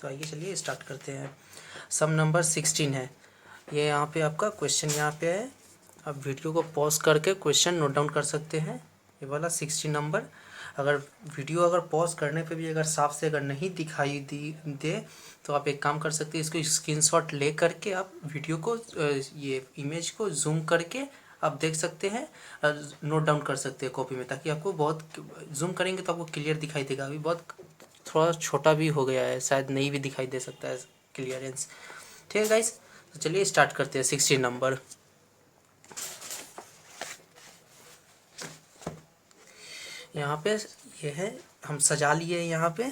तो आइए चलिए स्टार्ट करते हैं। सम नंबर 16 है ये। यहाँ पे आपका क्वेश्चन यहाँ पे है। आप वीडियो को पॉज करके क्वेश्चन नोट डाउन कर सकते हैं। ये वाला 16 नंबर, अगर वीडियो पॉज करने पे भी अगर साफ से अगर नहीं दिखाई दे तो आप एक काम कर सकते हैं, इसको स्क्रीनशॉट ले करके आप वीडियो को ये इमेज को जूम करके आप देख सकते हैं, नोट डाउन कर सकते हैं कॉपी में, ताकि आपको बहुत जूम करेंगे तो आपको क्लियर दिखाई देगा। अभी बहुत थोड़ा छोटा भी हो गया है, शायद नहीं भी दिखाई दे सकता है क्लियरेंस। ठीक है गाइस, तो चलिए स्टार्ट करते हैं। 16 नंबर यहाँ पे ये है, हम सजा लिए यहाँ पे।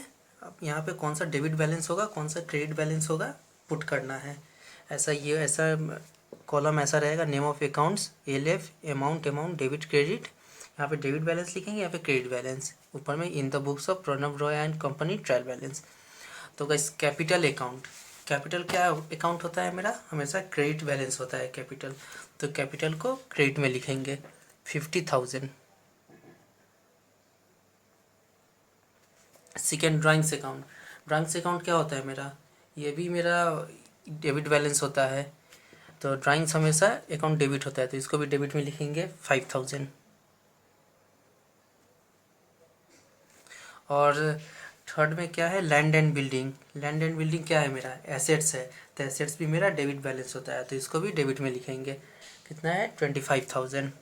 अब यहाँ पे कौन सा डेबिट बैलेंस होगा, कौन सा क्रेडिट बैलेंस होगा, पुट करना है। ऐसा ये ऐसा कॉलम ऐसा रहेगा, name of accounts, LF, amount debit credit. यहाँ पे डेबिट बैलेंस लिखेंगे, यहाँ पे क्रेडिट बैलेंस, ऊपर में in the books of Pranab Roy and company trial balance. तो गाइस कैपिटल अकाउंट, कैपिटल क्या अकाउंट होता है मेरा, हमेशा क्रेडिट बैलेंस होता है कैपिटल। तो कैपिटल को क्रेडिट में लिखेंगे 50,000। Second drawings account, drawings account क्या होता है मेरा, ये भी मेरा डेबिट बैलेंस होता है। तो ड्राइंग्स हमेशा अकाउंट डेबिट होता है, तो इसको भी डेबिट में लिखेंगे 5,000। और थर्ड में क्या है, land and building. Land and building क्या है मेरा, एसेट्स है, तो एसेट्स भी मेरा डेबिट बैलेंस होता है, तो इसको भी डेबिट में लिखेंगे। कितना है, 25,000।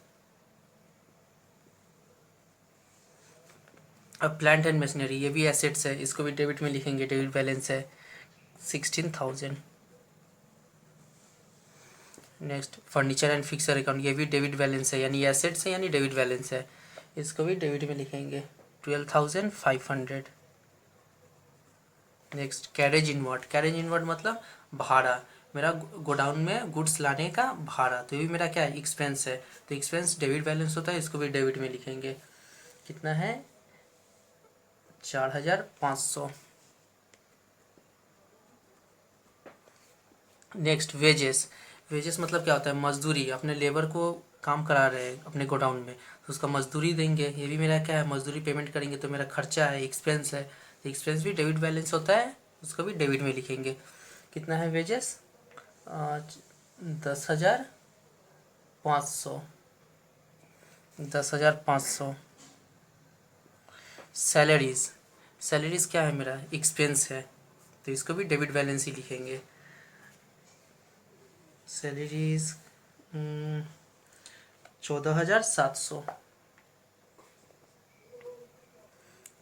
अब प्लांट एंड मशीनरी, ये भी एसेट्स है, इसको भी डेबिट में लिखेंगे, डेबिट बैलेंस है 16,000। Next furniture and fixer account, ये भी डेबिट बैलेंस है, यानी एसेट्स है यानी डेबिट बैलेंस है, इसको भी डेबिट में लिखेंगे 12,500। Next carriage inward, carriage inward मतलब भाड़ा, मेरा गोडाउन में गुड्स लाने का भाड़ा, तो ये भी मेरा क्या है, एक्सपेंस है, तो एक्सपेंस डेबिट बैलेंस होता है, इसको भी डेबिट में लिखेंगे। कितना है, 4,500। नेक्स्ट वेजेस, वेजेस मतलब क्या होता है, मजदूरी, अपने लेबर को काम करा रहे हैं अपने गोडाउन में, तो उसका मजदूरी देंगे, ये भी मेरा क्या है, मजदूरी पेमेंट करेंगे, तो मेरा खर्चा है, एक्सपेंस है, तो एक्सपेंस भी डेबिट बैलेंस होता है, उसको भी डेबिट में लिखेंगे। कितना है वेजेस, 10,500, 10,500। सैलरीज, सैलरीज क्या है मेरा, एक्सपेंस है, तो इसको भी डेबिट बैलेंस ही लिखेंगे। सैलरीज 14,700,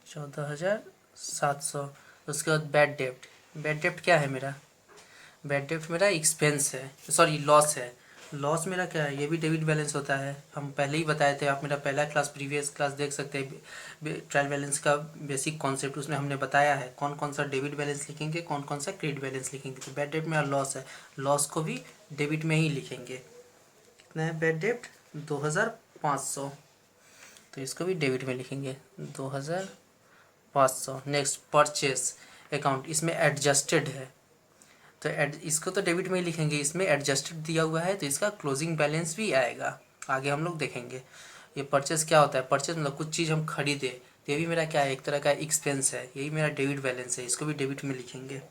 14,700। उसके बाद बैड डेप्ट, बैड डेप्ट क्या है मेरा, बैड डेप्ट मेरा एक्सपेंस है, सॉरी लॉस है, लॉस मेरा क्या है, ये भी डेबिट बैलेंस होता है, हम पहले ही बताए थे, आप मेरा पहला क्लास प्रीवियस क्लास देख सकते हैं, ट्रायल बैलेंस का बेसिक कॉन्सेप्ट, उसमें हमने बताया है कौन कौन सा डेबिट बैलेंस लिखेंगे, कौन कौन सा क्रेडिट बैलेंस लिखेंगे। तो बैड डेप्ट मेरा लॉस है, लॉस को भी डेबिट में ही लिखेंगे। कितना है बैड डेप्ट, 2,500, तो इसको भी डेबिट में लिखेंगे 2,500। नेक्स्ट परचेस अकाउंट, इसमें एडजस्टेड है, तो इसको तो डेबिट में ही लिखेंगे, इसमें एडजस्टेड दिया हुआ है, तो इसका क्लोजिंग बैलेंस भी आएगा, आगे हम लोग देखेंगे। ये परचेस क्या होता है, परचेस मतलब कुछ चीज़ हम खरीदे, तो ये भी मेरा क्या है, एक तरह का एक्सपेंस है, यही मेरा डेबिट बैलेंस है, इसको भी डेबिट में लिखेंगे।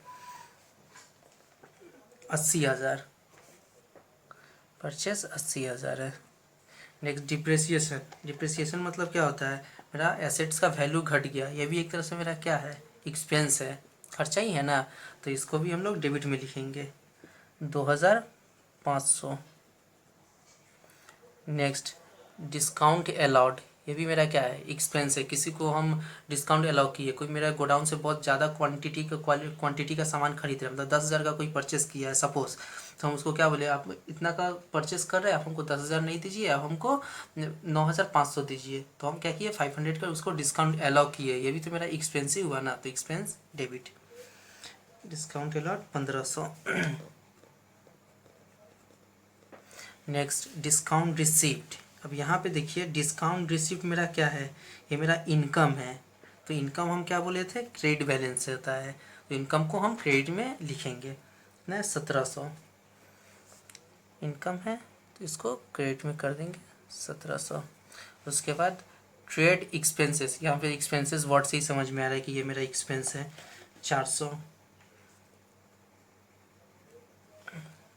80,000, परचेस 80,000 है। नेक्स्ट डिप्रेसिएशन, डिप्रेसिएशन मतलब क्या होता है, मेरा एसेट्स का वैल्यू घट गया, ये भी एक तरह से मेरा क्या है, एक्सपेंस है, खर्चा ही है ना, तो इसको भी हम लोग डेबिट में लिखेंगे 2,500। नेक्स्ट डिस्काउंट अलाउड, ये भी मेरा क्या है, एक्सपेंस है, किसी को हम डिस्काउंट अलाउ किए, कोई मेरा गोडाउन से बहुत ज़्यादा क्वांटिटी का सामान खरीद रहे हैं, मतलब 10,000 का कोई परचेस किया है सपोज, तो हम उसको क्या बोले, आप इतना का परचेस कर रहे हैं, आप हमको 10,000 नहीं दीजिए, आप हमको 9,500 दीजिए, तो हम क्या किए, 500 का उसको डिस्काउंट अलाउ किए, ये भी तो मेरा एक्सपेंस ही हुआ ना, तो expense debit. Discount allowed 1,500। Next discount receipt, अब यहाँ पे देखिए डिस्काउंट रिसीप्ट मेरा क्या है, ये मेरा इनकम है, तो इनकम हम क्या बोले थे, क्रेडिट बैलेंस होता है, तो इनकम को हम क्रेडिट में लिखेंगे ना, 1,700 इनकम है, तो इसको क्रेडिट में कर देंगे 1,700। उसके बाद ट्रेड एक्सपेंसेस, यहाँ पे एक्सपेंसेस वर्ड से ही समझ में आ रहा है कि ये मेरा एक्सपेंस है 400।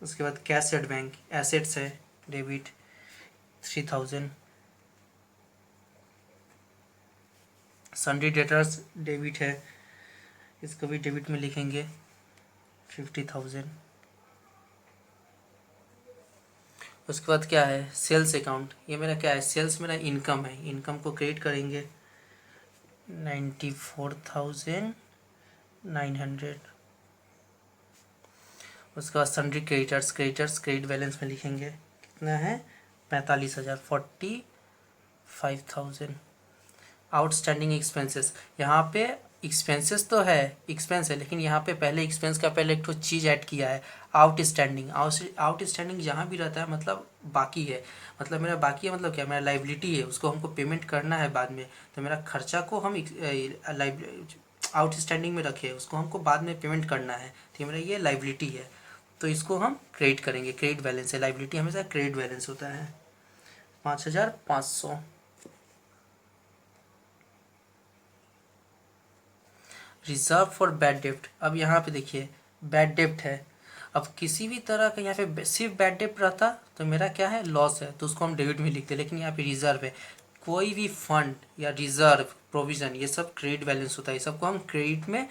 उसके बाद कैश एट बैंक एसेट्स है, डेबिट 3000। सन्ड्री डेटर्स डेबिट है, इसको भी डेबिट में लिखेंगे 50,000। उसके बाद क्या है, सेल्स अकाउंट, ये मेरा क्या है, सेल्स मेरा इनकम है, इनकम को क्रेडिट करेंगे 94,900। उसके बाद सन्ड्री क्रेडिटर्स, क्रेडिट बैलेंस में लिखेंगे कितना है 45,000, 45,000। आउटस्टैंडिंग एक्सपेंसेस, यहाँ पे एक्सपेंसेस तो है, एक्सपेंस है, लेकिन यहाँ पे पहले एक्सपेंस का पहले एक तो चीज़ ऐड किया है आउटस्टैंडिंग। आउटस्टैंडिंग जहाँ भी रहता है मतलब बाकी है, मतलब मेरा बाकी है मतलब क्या, मेरा लाइबिलिटी है, उसको हमको पेमेंट करना है बाद में, तो मेरा खर्चा को हम आउटस्टैंडिंग में रखे, उसको हमको बाद में पेमेंट करना है, तो मेरा ये लाइबिलिटी है, तो इसको हम क्रेडिट करेंगे, क्रेडिट बैलेंस है, लाइबिलिटी हमेशा क्रेडिट बैलेंस होता है 5,500। रिजर्व फॉर बैड डेप्ट, अब यहाँ पे देखिए बैड डेप्ट है, अब किसी भी तरह का यहाँ पे सिर्फ बैड डेप्ट रहता तो मेरा क्या है, लॉस है, तो उसको हम डेबिट में लिखते, लेकिन यहाँ पे रिजर्व है, कोई भी फंड या रिजर्व प्रोविजन ये सब क्रेडिट बैलेंस होता है, ये सबको हम क्रेडिट में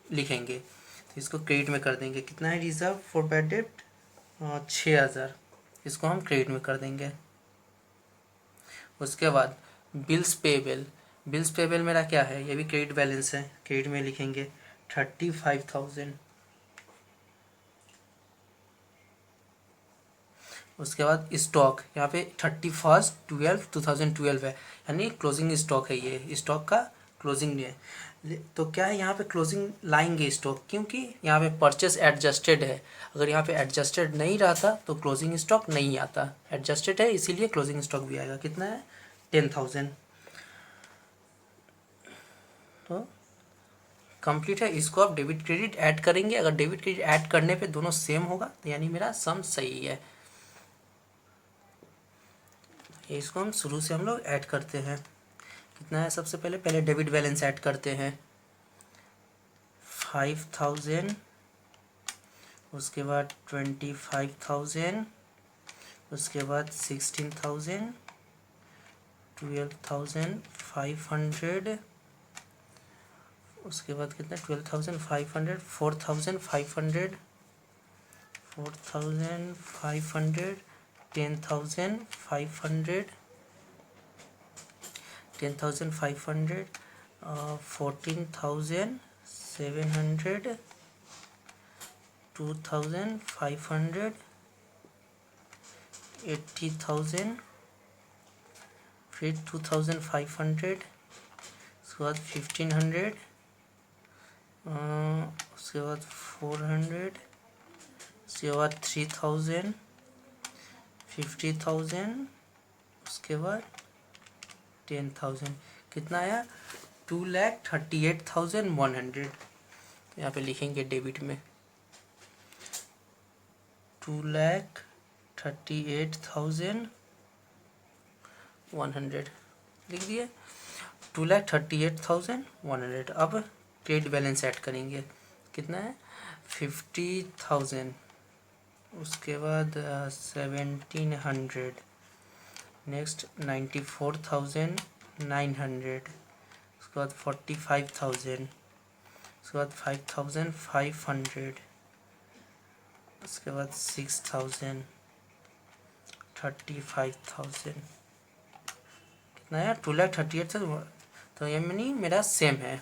लिखेंगे, तो इसको क्रेडिट में कर देंगे। कितना है रिजर्व फॉर बैड डेप्ट 6,000, इसको हम क्रेडिट में कर देंगे। उसके बाद बिल्स पेबल, बिल्स पेबल मेरा क्या है, ये भी क्रेडिट बैलेंस है, क्रेडिट में लिखेंगे 35,000। उसके बाद स्टॉक, यहाँ पे 31/12/2012 है, यानी क्लोजिंग स्टॉक है, ये स्टॉक का क्लोजिंग है, तो क्या है यहाँ पे क्लोजिंग लाएंगे स्टॉक, क्योंकि यहाँ पे परचेस एडजस्टेड है, अगर यहाँ पे एडजस्टेड नहीं रहता तो क्लोजिंग स्टॉक नहीं आता, एडजस्टेड है इसीलिए क्लोजिंग स्टॉक भी आएगा। कितना है 10,000, तो कंप्लीट है। इसको आप डेबिट क्रेडिट ऐड करेंगे, अगर डेबिट क्रेडिट ऐड करने पे दोनों सेम होगा तो यानी मेरा सम सही है, इसको हम शुरू से हम लोग ऐड करते हैं। कितना है, सबसे पहले डेबिट बैलेंस ऐड करते हैं 5,000, उसके बाद 25,000, उसके बाद 16,000, 12,500, उसके बाद कितना 12,500, 4,500, 4,500, 10,500, 10,500, 14,700, 2,500, 80,000, फिर 2,500, उसके बाद 1,500, उसके बाद 400, उसके बाद 3,000, 50,000, उसके बाद 10,000, कितना आया 2,38,100, तो यहाँ पे लिखेंगे डेबिट में 2,38,100 लिख दिए, 2,38,100। अब क्रेडिट बैलेंस ऐड करेंगे, कितना है 50,000, उसके बाद 1,700, नेक्स्ट 94,900, उसके बाद 45,000, उसके बाद 5,500, उसके बाद 6,000, 35,000, कितना है 2,38,000, तो ये मनी मेरा सेम है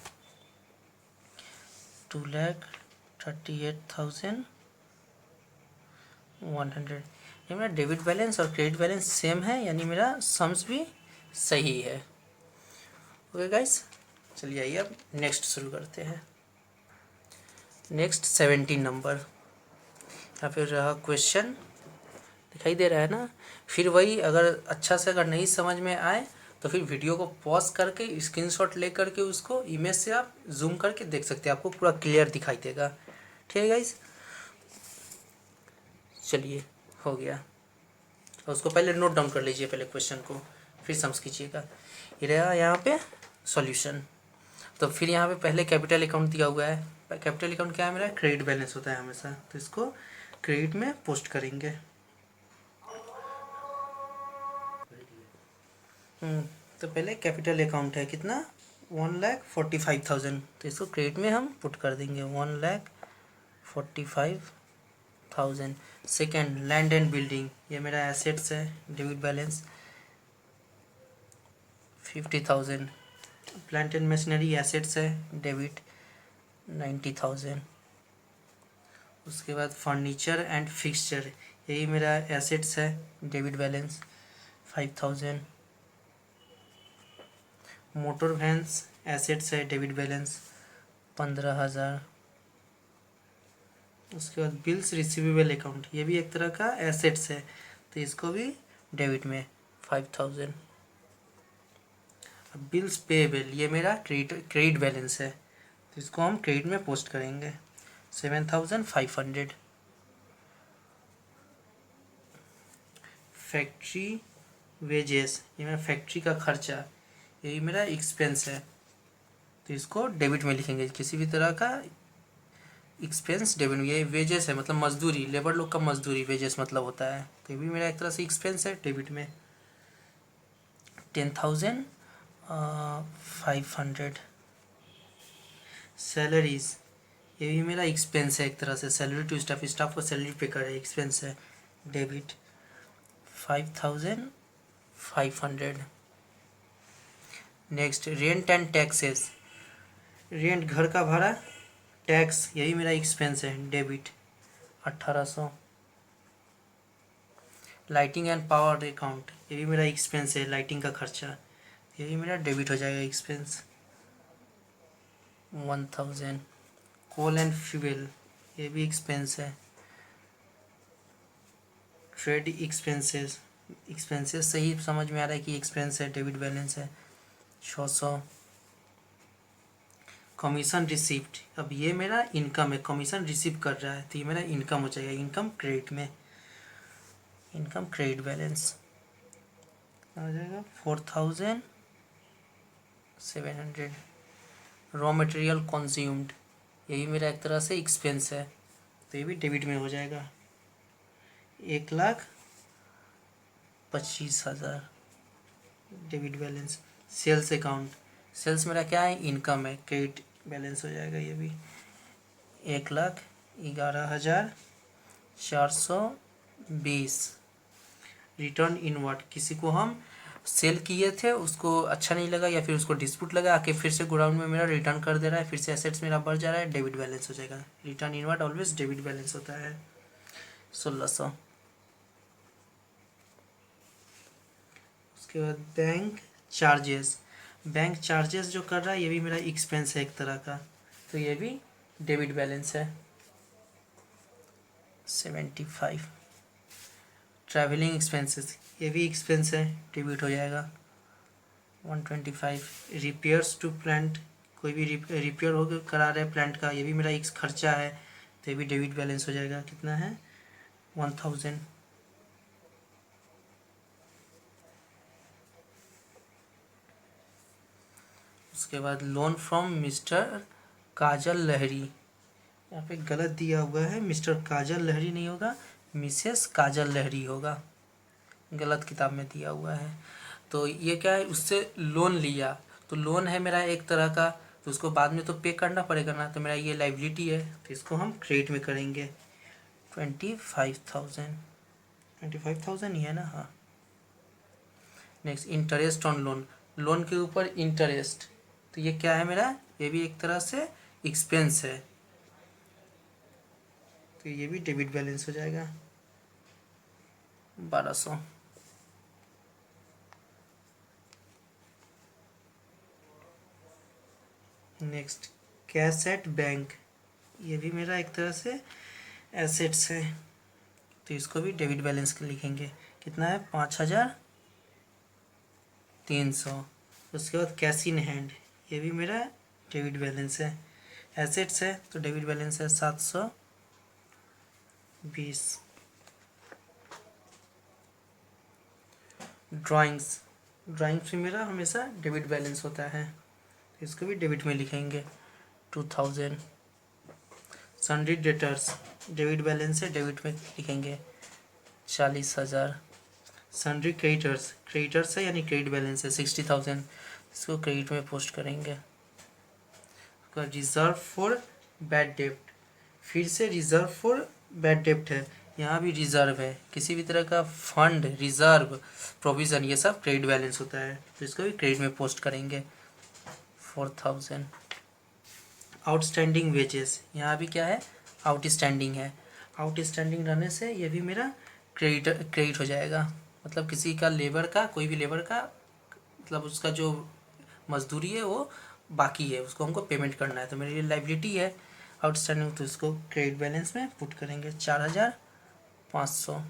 2,38,100, ये मेरा डेबिट बैलेंस और क्रेडिट बैलेंस सेम है, यानी मेरा सम्स भी सही है। ओके गाइस, चलिए आइए अब नेक्स्ट शुरू करते हैं। नेक्स्ट 17 नंबर, या फिर क्वेश्चन दिखाई दे रहा है ना, फिर वही अगर अच्छा से अगर नहीं समझ में आए तो फिर वीडियो को पॉज करके स्क्रीनशॉट ले करके उसको इमेज से आप जूम करके देख सकते हैं, आपको पूरा क्लियर दिखाई देगा। ठीक है गाइस, चलिए हो गया, और उसको पहले नोट डाउन कर लीजिए पहले क्वेश्चन को, फिर समझ कीजिएगा। ये रहा यहाँ पे सॉल्यूशन, तो फिर यहाँ पे पहले कैपिटल अकाउंट दिया हुआ है, कैपिटल अकाउंट क्या है मेरा, क्रेडिट बैलेंस होता है हमेशा, तो इसको क्रेडिट में पोस्ट करेंगे। तो पहले कैपिटल अकाउंट है कितना 1,45,000, तो इसको क्रेडिट में हम पुट कर देंगे 1,45,000। सेकेंड लैंड एंड बिल्डिंग, ये मेरा एसेट्स है, debit balance 50,000। Plant and machinery assets है, डेबिट 90,000। उसके बाद फर्नीचर एंड फिक्सचर, यही मेरा एसेट्स है, debit balance 5,000। Motor vans assets है, डेबिट बैलेंस 15,000। उसके बाद बिल्स रिसीवेबल अकाउंट, ये भी एक तरह का एसेट्स है, तो इसको भी डेबिट में 5,000। अब बिल्स पेएबल, ये मेरा क्रेडिट बैलेंस है, तो इसको हम क्रेडिट में पोस्ट करेंगे 7,500। फैक्ट्री वेजेस, ये मेरा फैक्ट्री का खर्चा, यही मेरा एक्सपेंस है, तो इसको डेबिट में लिखेंगे। किसी भी तरह का एक्सपेंस डेबिट में, ये वेजेस है मतलब मजदूरी, लेबर लोग का मजदूरी वेजेस मतलब होता है, तो ये भी मेरा एक तरह से एक्सपेंस है, डेबिट में 10,500। सैलरीज, ये भी मेरा एक्सपेंस है एक तरह से, सैलरी टू स्टाफ, स्टाफ को सैलरी पे करे, एक्सपेंस है, debit 5,500। Next rent and taxes, rent घर का भाड़ा, टैक्स, यही मेरा एक्सपेंस है, debit 1,800। Lighting and power account, ये भी मेरा एक्सपेंस है, लाइटिंग का खर्चा, ये भी मेरा डेबिट हो जाएगा, एक्सपेंस 1,000। कोल एंड फ्यूल, ये भी एक्सपेंस है, ट्रेड एक्सपेंसेस, एक्सपेंसेस सही समझ में आ रहा है कि एक्सपेंस है, डेबिट बैलेंस है 600। कमीशन रिसिप्ट, अब ये मेरा इनकम है, कमीशन रिसीव कर रहा है, तो ये मेरा इनकम हो जाएगा, इनकम क्रेडिट में, इनकम क्रेडिट बैलेंस आ जाएगा 4,700। रॉ मटेरियल कंज्यूम्ड, यही मेरा एक तरह से एक्सपेंस है, तो ये भी डेबिट में हो जाएगा 1,25,000, debit balance. Sales account, sales मेरा क्या है, इनकम है, क्रेडिट बैलेंस हो जाएगा, ये भी 1,11,420। रिटर्न इनवर्ड, किसी को हम सेल किए थे, उसको अच्छा नहीं लगा या फिर उसको डिस्प्यूट लगा, आके फिर से गोडाउन में मेरा रिटर्न कर दे रहा है, फिर से एसेट्स मेरा बढ़ जा रहा है, डेबिट बैलेंस हो जाएगा। Return inward always debit balance होता है 1,600। उसके बाद बैंक चार्जेस, बैंक चार्जेस जो कर रहा है, ये भी मेरा एक्सपेंस है एक तरह का, तो ये भी डेबिट बैलेंस है 75। ट्रैवलिंग एक्सपेंसेस, ये भी एक्सपेंस है, डेबिट हो जाएगा 125। रिपेयर्स टू प्लांट, कोई भी रिपेयर हो करा रहे प्लांट का, ये भी मेरा एक खर्चा है, तो ये भी डेबिट बैलेंस हो जाएगा, कितना है 1,000। उसके बाद लोन फ्रॉम मिस्टर काजल लहरी, यहाँ पे गलत दिया हुआ है, मिस्टर काजल लहरी नहीं होगा, मिसेस काजल लहरी होगा, गलत किताब में दिया हुआ है। तो ये क्या है, उससे लोन लिया, तो लोन है मेरा एक तरह का, तो उसको बाद में तो पे करना पड़ेगा ना, तो मेरा ये लाइबिलिटी है, तो इसको हम क्रेडिट में करेंगे 25,000। 25,000 ही है ना, हाँ। Next interest on loan, loan के ऊपर इंटरेस्ट, तो ये क्या है मेरा, ये भी एक तरह से एक्सपेंस है, तो ये भी डेबिट बैलेंस हो जाएगा 1,200। नेक्स्ट कैश एट बैंक, ये भी मेरा एक तरह से एसेट्स है, तो इसको भी डेबिट बैलेंस लिखेंगे, कितना है 5,300। उसके बाद कैश इन हैंड, ये भी मेरा डेबिट बैलेंस है, एसेट्स है, तो डेबिट बैलेंस है 720। ड्राइंग्स, ड्राइंग्स भी मेरा हमेशा डेबिट बैलेंस होता है, इसको भी डेबिट में लिखेंगे 2,000। सन्ड्री डेटर्स, डेबिट बैलेंस है, डेबिट में लिखेंगे 40,000। सन्ड्री क्रेडिटर्स है यानी क्रेडिट बैलेंस है 60,000, इसको क्रेडिट में पोस्ट करेंगे। रिजर्व फॉर बैड डेब्ट, फिर से रिजर्व फॉर बैड डेब्ट है, यहाँ भी रिजर्व है, किसी भी तरह का फंड, रिजर्व, प्रोविज़न, ये सब क्रेडिट बैलेंस होता है, तो इसको भी क्रेडिट में पोस्ट करेंगे 4,000। आउटस्टैंडिंग वेजेस, यहाँ भी क्या है, आउटस्टैंडिंग है, आउटस्टैंडिंग रहने से ये भी मेरा क्रेडिट हो जाएगा। मतलब किसी का लेबर का, कोई भी लेबर का, मतलब उसका जो मजदूरी है वो बाकी है, उसको हमको पेमेंट करना है, तो मेरी लाइबिलिटी है आउटस्टैंडिंग, तो इसको क्रेडिट बैलेंस में पुट करेंगे 4,500।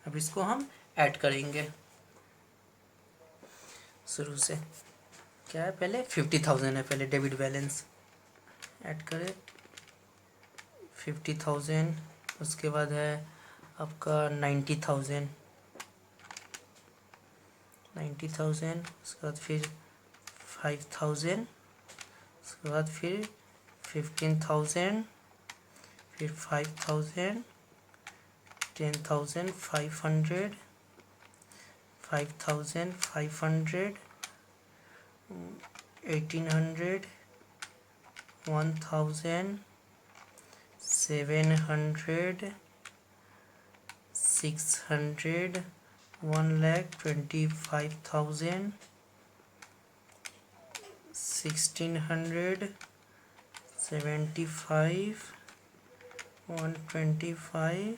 अब इसको हम ऐड करेंगे शुरू से। क्या है, पहले 50,000 है, पहले डेबिट बैलेंस ऐड करें 50,000, उसके बाद है आपका 90,000, उसके बाद फिर 5,000, उसके बाद फिर 15,000, फिर 5,000, 10,500, 5,500, 1,800, 1,000, 700, 600, 1,25,000, 1,600, 75, 125,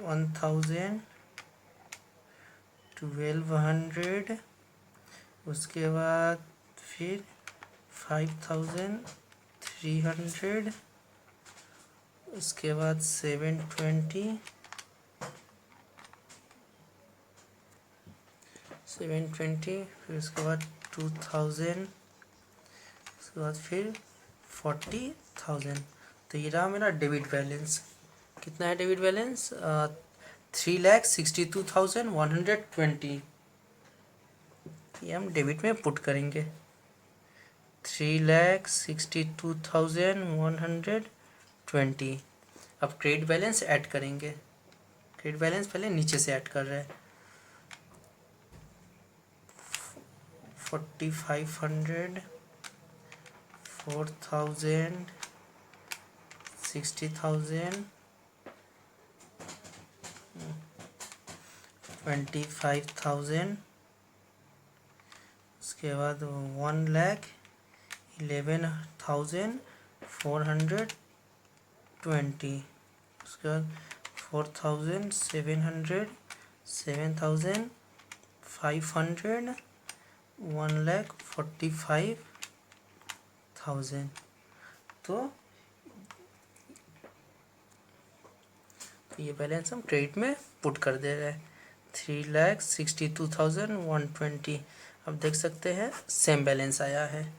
1,000, 1,200, उसके बाद फिर 5,300, उसके बाद 720, 720, फिर उसके बाद 2,000, उसके बाद फिर 40,000। तो ये रहा मेरा डेबिट बैलेंस। कितना है डेबिट बैलेंस? 3,62,120। ये हम डेबिट में पुट करेंगे 3,62,120। अब क्रेडिट बैलेंस ऐड करेंगे। क्रेडिट बैलेंस पहले नीचे से ऐड कर रहे हैं 4,500, 4,000, 60,000, 25,000, उसके बाद 1,11,420, उसके बाद 4,700, 7,500, 1,45,000। तो ये बैलेंस हम क्रेडिट में पुट कर दे रहे हैं 3,62,120। अब देख सकते हैं सेम बैलेंस आया है,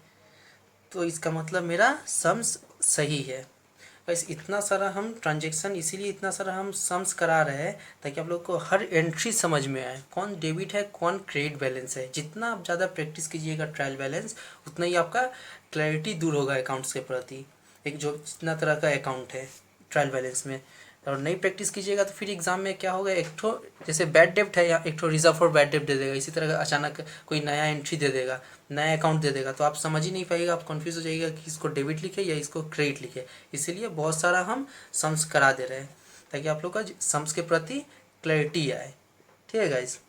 तो इसका मतलब मेरा सम्स सही है। बस इतना सारा हम ट्रांजेक्शन, इसीलिए इतना सारा हम सम्स करा रहे हैं ताकि आप लोग को हर एंट्री समझ में आए, कौन डेबिट है कौन क्रेडिट बैलेंस है। जितना आप ज़्यादा प्रैक्टिस कीजिएगा ट्रायल बैलेंस, उतना ही आपका क्लैरिटी दूर होगा अकाउंट्स के प्रति। एक जो जितना तरह का अकाउंट है ट्रायल बैलेंस में, और नहीं प्रैक्टिस कीजिएगा तो फिर एग्जाम में क्या होगा, एक ठो जैसे बैड डेब्ट है या एक ठो रिजर्व फॉर बैड डेब्ट दे देगा, इसी तरह का अचानक कोई नया एंट्री दे देगा, नया अकाउंट दे देगा, तो आप समझ ही नहीं पाइएगा, आप कंफ्यूज हो जाइएगा कि इसको डेबिट लिखे या इसको क्रेडिट लिखे। इसीलिए बहुत सारा हम सम्स करा दे रहे हैं ताकि आप लोग का सम्स के प्रति क्लैरिटी आए। ठीक है गाइज,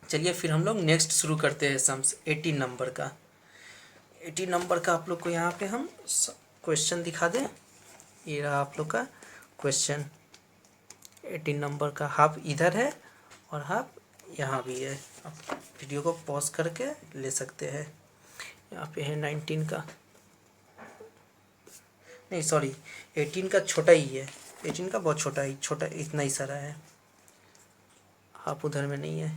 चलिए फिर हम लोग नेक्स्ट शुरू करते हैं सम्स 18 नंबर का। 18 नंबर का आप लोग को यहाँ पे हम क्वेश्चन दिखा दें। ये रहा आप लोग का क्वेश्चन 18 नंबर का, हाफ इधर है और हाफ यहाँ भी है। आप वीडियो को पॉज करके ले सकते हैं। यहाँ पे है 19 का, नहीं सॉरी 18 का छोटा ही है, 18 का बहुत छोटा ही, छोटा इतना ही सारा है, हाफ उधर में नहीं है।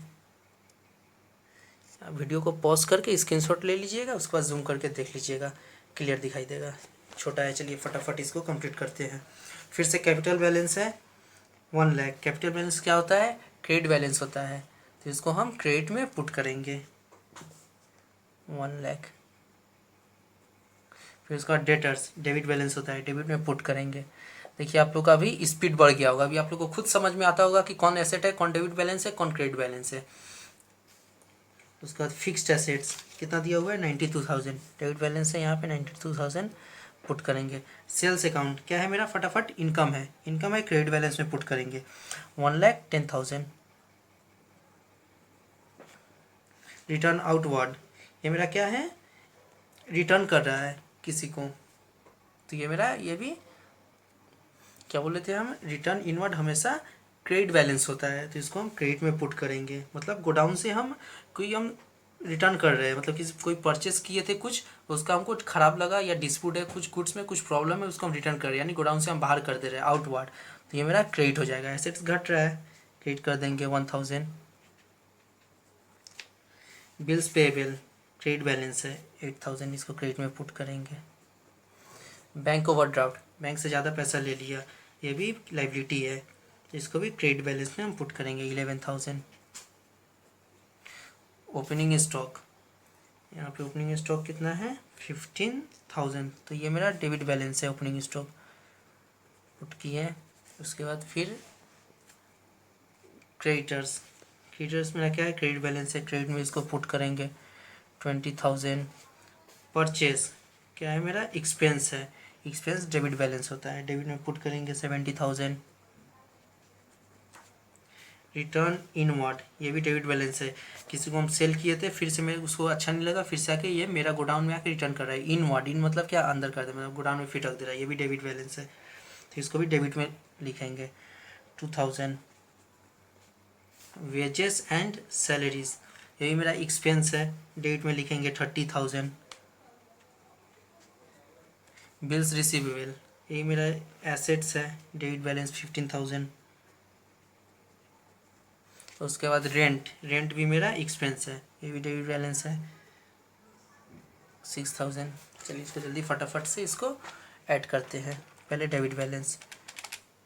आप वीडियो को पॉज करके स्क्रीनशॉट ले लीजिएगा, उसके बाद जूम करके देख लीजिएगा, क्लियर दिखाई देगा। छोटा है, चलिए फटाफट इसको कंप्लीट करते हैं। फिर से कैपिटल बैलेंस है 1 लाख। कैपिटल बैलेंस क्या होता है? क्रेडिट बैलेंस होता है, तो इसको हम क्रेडिट में पुट करेंगे 1 लाख। फिर उसके बाद डेटर्स, डेबिट बैलेंस होता है, डेबिट में पुट करेंगे। देखिए आप लोग का अभी स्पीड बढ़ गया होगा, अभी आप लोग को खुद समझ में आता होगा कि कौन एसेट है, कौन डेबिट बैलेंस है, कौन क्रेडिट बैलेंस है। उसके बाद फिक्स्ड एसेट्स कितना दिया हुआ है 92,000, डेबिट बैलेंस है यहाँ पे 92,000 पुट करेंगे। सेल्स अकाउंट क्या है मेरा, फटाफट इनकम है, इनकम है क्रेडिट बैलेंस में पुट करेंगे 1,10,000। रिटर्न आउटवर्ड, ये मेरा क्या है, रिटर्न कर रहा है किसी को, तो ये मेरा ये भी क्या बोले थे हम, रिटर्न इनवर्ड हमेशा क्रेडिट बैलेंस होता है, तो इसको हम क्रेडिट में पुट करेंगे। मतलब गोडाउन से हम रिटर्न कर रहे हैं, मतलब किसी कोई परचेस किए थे कुछ, उसका हमको खराब लगा या डिस्प्यूट है कुछ गुड्स में कुछ प्रॉब्लम है, उसको हम रिटर्न कर रहे हैं, यानी गोडाउन से हम बाहर कर दे रहे हैं आउटवर्ड, तो ये मेरा क्रेडिट हो जाएगा। एसेट्स घट रहा है, क्रेडिट कर देंगे 1,000। बिल्स पेएबल क्रेडिट बैलेंस है 8,000, इसको क्रेडिट में पुट करेंगे। बैंक ओवरड्राफ्ट, बैंक से ज़्यादा पैसा ले लिया, ये भी लाइबिलिटी है, इसको भी क्रेडिट बैलेंस में हम पुट करेंगे 11,000। ओपनिंग स्टॉक, यहाँ पे ओपनिंग स्टॉक कितना है 15,000, तो ये मेरा डेबिट बैलेंस है, ओपनिंग स्टॉक पुट किए। उसके बाद फिर क्रेडिटर्स, क्रेडिटर्स मेरा क्या है, क्रेडिट बैलेंस है, क्रेडिट में इसको पुट करेंगे 20,000। परचेज क्या है मेरा, एक्सपेंस है, एक्सपेंस डेबिट बैलेंस होता है, डेबिट में पुट करेंगे 70,000। रिटर्न इनवर्ड, ये भी डेबिट बैलेंस है, किसी को हम सेल किए थे, फिर से मेरे उसको अच्छा नहीं लगा, फिर से आके ये मेरा गोडाउन में आके रिटर्न कर रहा है। इनवर्ड, इन मतलब क्या, अंदर कर दे, मतलब गोडाउन में फिट रख दे रहा है, ये भी डेबिट बैलेंस है, तो इसको भी डेबिट में लिखेंगे 2,000। वेजेस एंड सैलरीज, ये भी मेरा एक्सपेंस है, डेबिट में लिखेंगे 30,000। बिल्स रिसीवेबल, ये मेरा एसेट्स है, डेबिट बैलेंस 15,000। उसके बाद रेंट, रेंट भी मेरा एक्सपेंस है, ये भी डेबिट बैलेंस है 6,000। चलिए इसको जल्दी फटाफट से इसको ऐड करते हैं। पहले डेबिट बैलेंस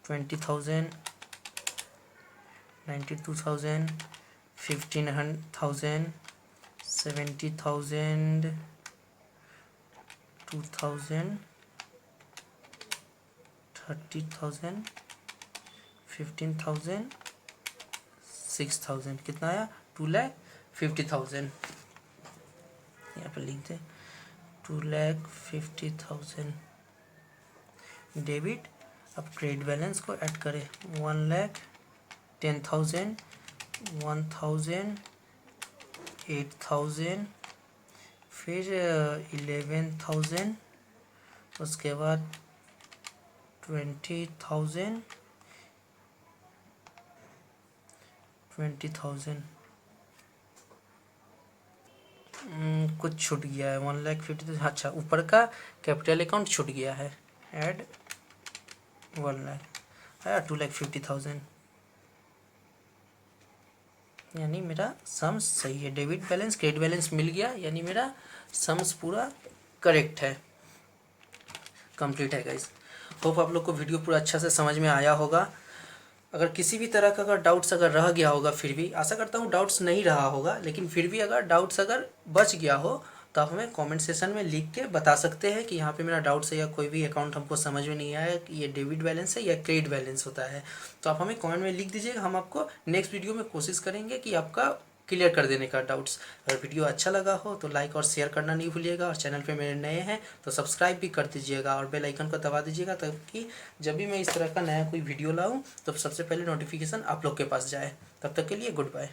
20,000, 92,000, 15,000, 70,000, 2,000, 30,000, 15,000, 6,000, कितना आया 2,50,000, यहाँ पर लिख दें 2,50,000 डेबिट। अब क्रेडिट बैलेंस को ऐड करें 1,10,000, 1,000, 8,000, फिर 11,000, उसके बाद 20,000, 20,000, कुछ छूट गया है 1,50,000, अच्छा ऊपर का कैपिटल अकाउंट छूट गया है, ऐड 1,00,000 आया 2,50,000, यानी मेरा सम्स सही है, डेबिट बैलेंस क्रेडिट बैलेंस मिल गया, यानी मेरा सम्स पूरा करेक्ट है, कंप्लीट है गाइस। होप आप लोग को वीडियो पूरा अच्छा से समझ में आया होगा। अगर किसी भी तरह का अगर डाउट्स अगर रह गया होगा, फिर भी आशा करता हूँ डाउट्स नहीं रहा होगा, लेकिन फिर भी अगर डाउट्स अगर बच गया हो तो आप हमें कमेंट सेशन में लिख के बता सकते हैं कि यहाँ पे मेरा डाउट्स है या कोई भी अकाउंट हमको समझ में नहीं आया कि ये डेबिट बैलेंस है या क्रेडिट बैलेंस होता है, तो आप हमें कमेंट में लिख दीजिएगा, हम आपको नेक्स्ट वीडियो में कोशिश करेंगे कि आपका क्लियर कर देने का डाउट्स। अगर वीडियो अच्छा लगा हो तो लाइक और शेयर करना नहीं भूलिएगा, और चैनल पे मेरे नए हैं तो सब्सक्राइब भी कर दीजिएगा और बेल आइकन को दबा दीजिएगा, ताकि जब भी मैं इस तरह का नया कोई वीडियो लाऊं तो सबसे पहले नोटिफिकेशन आप लोग के पास जाए। तब तक के लिए गुड बाय।